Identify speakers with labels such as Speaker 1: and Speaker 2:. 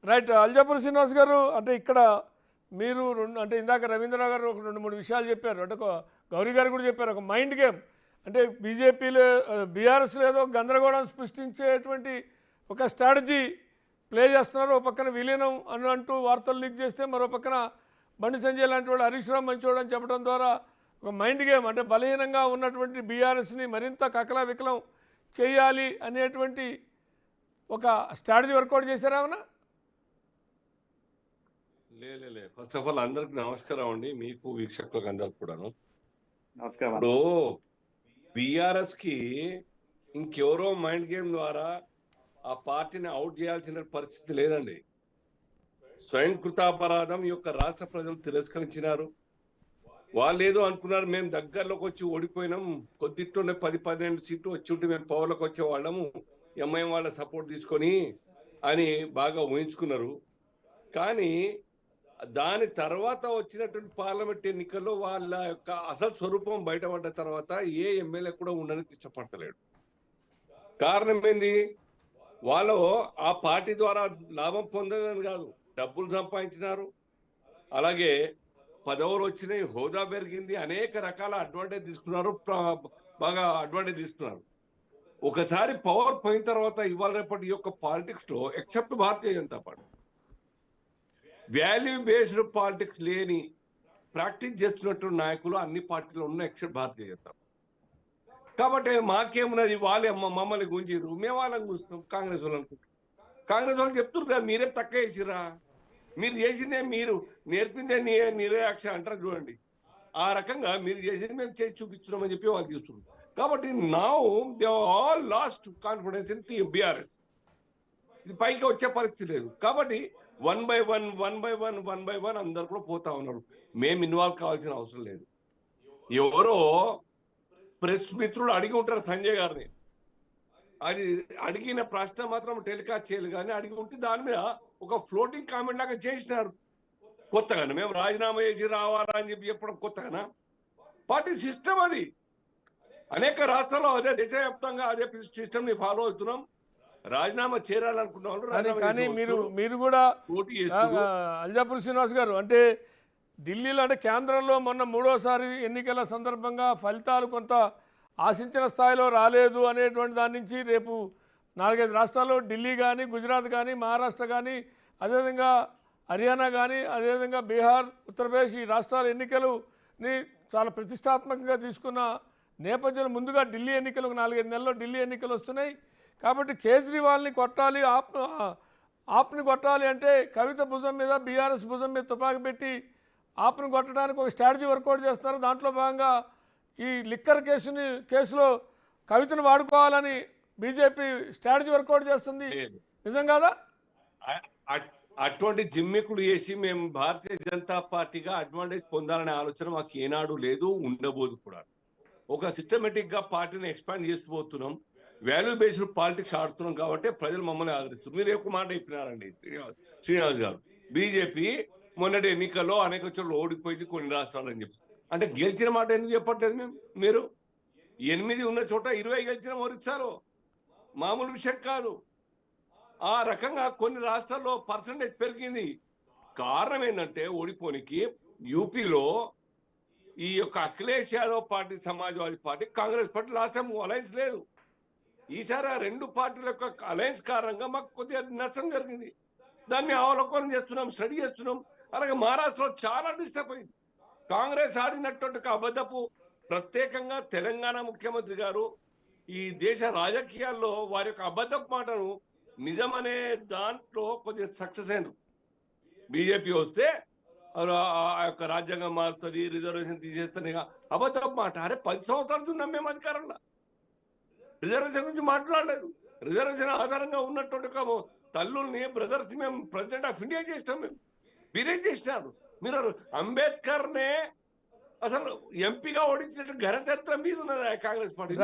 Speaker 1: Right. Aljapur Srinivas గారు, అంటే ఇక్కడ మీరు అంటే ఇందాక రవీంద్రరావు గారు ఒక 2, 3 విషయాలు చెప్పారు. అంటే గౌరీ గారు కూడా చెప్పారు, ఒక మైండ్ గేమ్. అంటే బీజేపీలో బీఆర్ఎస్లో ఏదో గందరగోళం సృష్టించేటువంటి ఒక స్ట్రాటజీ ప్లే చేస్తున్నారు. ఒక పక్కన విలీనం అని అంటూ వార్తలు లీక్ చేస్తే, మరో పక్కన బండి సంజయ్ లాంటి వాడు, హరీష్ రావు మంచివాడు అని చెప్పడం ద్వారా ఒక మైండ్ గేమ్, అంటే బలహీనంగా ఉన్నటువంటి బీఆర్ఎస్ని మరింత కకలా వికలం చేయాలి అనేటువంటి ఒక స్ట్రాటజీ వర్కౌట్ చేశారా?
Speaker 2: లే ఫస్ట్ ఆఫ్ ఆల్ అందరికి నమస్కారం అండి, మీకు వీక్షకులకు అందరికి కూడాను.
Speaker 3: నమస్కారం.
Speaker 2: ఇప్పుడు బీఆర్ఎస్ కి ఇంకెవరో మైండ్ గేమ్ ద్వారా ఆ పార్టీని అవుట్ చేయాల్సిన పరిస్థితి లేదండి. స్వయం కృతాపరాధం యొక్క రాష్ట్ర ప్రజలు తిరస్కరించినారు. వాళ్ళు ఏదో అనుకున్నారు, మేము దగ్గరలోకి వచ్చి ఓడిపోయినాం, కొద్దిట్లోనే 10-12 సీట్లు వచ్చి ఉంటే మేము పవర్లోకి వచ్చే వాళ్ళము, ఎంఐఎం వాళ్ళ సపోర్ట్ తీసుకొని అని బాగా ఊహించుకున్నారు. కానీ దాని తర్వాత వచ్చినటువంటి పార్లమెంట్ ఎన్నికల్లో వాళ్ళ యొక్క అసలు స్వరూపం బయటపడ్డ తర్వాత ఏ ఎమ్మెల్యే కూడా ఉండడానికి ఇష్టపడతలేడు. కారణం ఏంది? వాళ్ళు ఆ పార్టీ ద్వారా లాభం పొందదని కాదు, డబ్బులు సంపాదించినారు, అలాగే పదవులు వచ్చినాయి, హోదా పెరిగింది, అనేక రకాల అడ్వాంటేజ్ తీసుకున్నారు, బాగా అడ్వాంటేజ్ తీసుకున్నారు. ఒకసారి పవర్ పోయిన తర్వాత ఇవాళ రేపటి యొక్క పాలిటిక్స్ లో except Bharatiya Janata party value based politics లేని ప్రాక్టీస్ చేస్తున్నట్టు నాయకులు అన్ని పార్టీలో ఉన్న ఎక్సెప్ట్ భారతీయ జనతా పార్టీ. కాబట్టి మాకేమున్నది, వాళ్ళే మమ్మల్ని గుంజిరు, మేము వాళ్ళని చూస్తున్నాం, కాంగ్రెస్ వాళ్ళు అనుకుంటాం. కాంగ్రెస్ వాళ్ళు చెప్తున్నారు కదా, మీరే తక్కువ చేసిరా, మీరు చేసిందే, మీరు నేర్పిందే నిరయాక్ష అంటారు చూడండి. ఆ రకంగా మీరు చేసింది మేము చేసి చూపిస్తున్నామని చెప్పి వాళ్ళు చూస్తున్నారు. కాబట్టి now they all last confidence in BRS. ఇది పైకి వచ్చే పరిస్థితి లేదు. కాబట్టి వన్ బై వన్ అందరు కూడా పోతా ఉన్నారు. మేము ఇన్వాల్వ్ కావాల్సిన అవసరం లేదు. ఎవరో ప్రెస్ మిత్రులు అడిగి ఉంటారు సంజయ్ గారిని, అది అడిగిన ప్రశ్న మాత్రం టెలికాస్ట్ చేయాలి, కానీ అడిగి ఉంటే దాని మీద ఒక ఫ్లోటింగ్ కామెంట్ లాగా చేసినారు. కొత్తగానే మేము రాజీనామా చేసి రావాలా అని చెప్పి చెప్పడం కొత్తగానా? పార్టీ సిస్టమ్ అది. అనేక రాష్ట్రాల్లో అదే, దేశవ్యాప్తంగా అదే సిస్టమ్ ని ఫాలో అవుతున్నాం. రాజీనామా చేరాలనుకున్న వాళ్ళు
Speaker 1: కానీ మీరు కూడా అల్జాపూర్ శ్రీనివాస్ గారు, అంటే ఢిల్లీలో, అంటే కేంద్రంలో మొన్న 3వసారి ఎన్నికల సందర్భంగా ఫలితాలు కొంత ఆశించిన స్థాయిలో రాలేదు అనేటువంటి దాని నుంచి రేపు 4-5 రాష్ట్రాల్లో, ఢిల్లీ కానీ, గుజరాత్ కానీ, మహారాష్ట్ర కానీ, అదేవిధంగా హర్యానా కానీ, అదేవిధంగా బీహార్, ఉత్తరప్రదేశ్, ఈ రాష్ట్రాల ఎన్నికలని చాలా ప్రతిష్టాత్మకంగా తీసుకున్న నేపథ్యంలో ముందుగా ఢిల్లీ ఎన్నికలు, 4-5 నెలల్లో ఢిల్లీ ఎన్నికలు వస్తున్నాయి. కాబట్టి కేజ్రీవాల్ని కొట్టాలి, ఆప్ని కొట్టాలి అంటే కవిత భుజం మీద, బీఆర్ఎస్ భుజం మీద తుపాకి పెట్టి ఆప్ని కొట్టడానికి ఒక స్ట్రాటజీ వర్కౌట్ చేస్తున్నారు. దాంట్లో భాగంగా ఈ లిక్కర్ కేసులో కవితను వాడుకోవాలని బీజేపీ స్ట్రాటజీ వర్కౌట్ చేస్తుంది. నిజం కాదా?
Speaker 2: అటువంటి జిమ్మికులు చేసి మేము భారతీయ జనతా పార్టీగా అడ్వాంటేజ్ పొందాలనే ఆలోచన మాకు ఏనాడు లేదు, ఉండబోదు కూడా. ఒక సిస్టమేటిక్ గా పార్టీని ఎక్స్పాండ్ చేస్తూ పోతున్నాం, వాల్యూ బేస్డ్ పాలిటిక్స్ ఆడుతున్నాం. కాబట్టి ప్రజలు మమ్మల్ని ఆదరిస్తున్నారు. మీరు ఎక్కువ మాట చెప్పినారండి శ్రీనివాస్ గారు. బీజేపీ మొన్నటి ఎన్నికల్లో అనేక చోట్ల ఓడిపోయింది కొన్ని రాష్ట్రాలు అని చెప్పి, అంటే గెలిచిన మాట ఎందుకు చెప్పట్లేదు? మీరు 8 ఉన్న చోట 20 గెలిచిన ఒరిస్సాలో మామూలు విషయం కాదు. ఆ రకంగా కొన్ని రాష్ట్రాల్లో పర్సంటేజ్ పెరిగింది. కారణం ఏంటంటే ఓడిపోనికి యూపీలో ఈ యొక్క Akhilesh Yadav party, Samajwadi party, Congress party last time alliance లేదు. ఈసారి ఆ 2 పార్టీల యొక్క అలయన్స్ కారణంగా మాకు కొద్దిగా నష్టం జరిగింది. దాన్ని అవలోకనం చేస్తున్నాం, స్టడీ చేస్తున్నాం. అలాగే మహారాష్ట్రలో చాలా డిస్టర్బ్ అయింది. కాంగ్రెస్ ఆడినటువంటి అబద్ధపు, ప్రత్యేకంగా తెలంగాణ ముఖ్యమంత్రి గారు ఈ దేశ రాజకీయాల్లో వారి యొక్క అబద్ధపు మాటను నిజమనే దాంట్లో కొద్దిగా సక్సెస్ అయినారు. బీజేపీ వస్తే ఆ యొక్క రాజ్యాంగం మారుతుంది, రిజర్వేషన్ తీసేస్తానే అబద్ధపు మాట. అరే 10 సంవత్సరాలు ఉన్నాం మేము అధికారంలో, రిజర్వేషన్ గురించి మాట్లాడలేదు. రిజర్వేషన్ ఆధారంగా ఉన్నటువంటి తల్లుల్ని, బ్రదర్స్ మేము ప్రెసిడెంట్ ఆఫ్ ఇండియా చేసినాం. మేము మీరేం చేసినారు? మీరు అంబేద్కర్నే అసలు ఎంపీగా ఓడించినట్టు ఘన చరిత్ర మీద ఉన్నది కాంగ్రెస్ పార్టీ.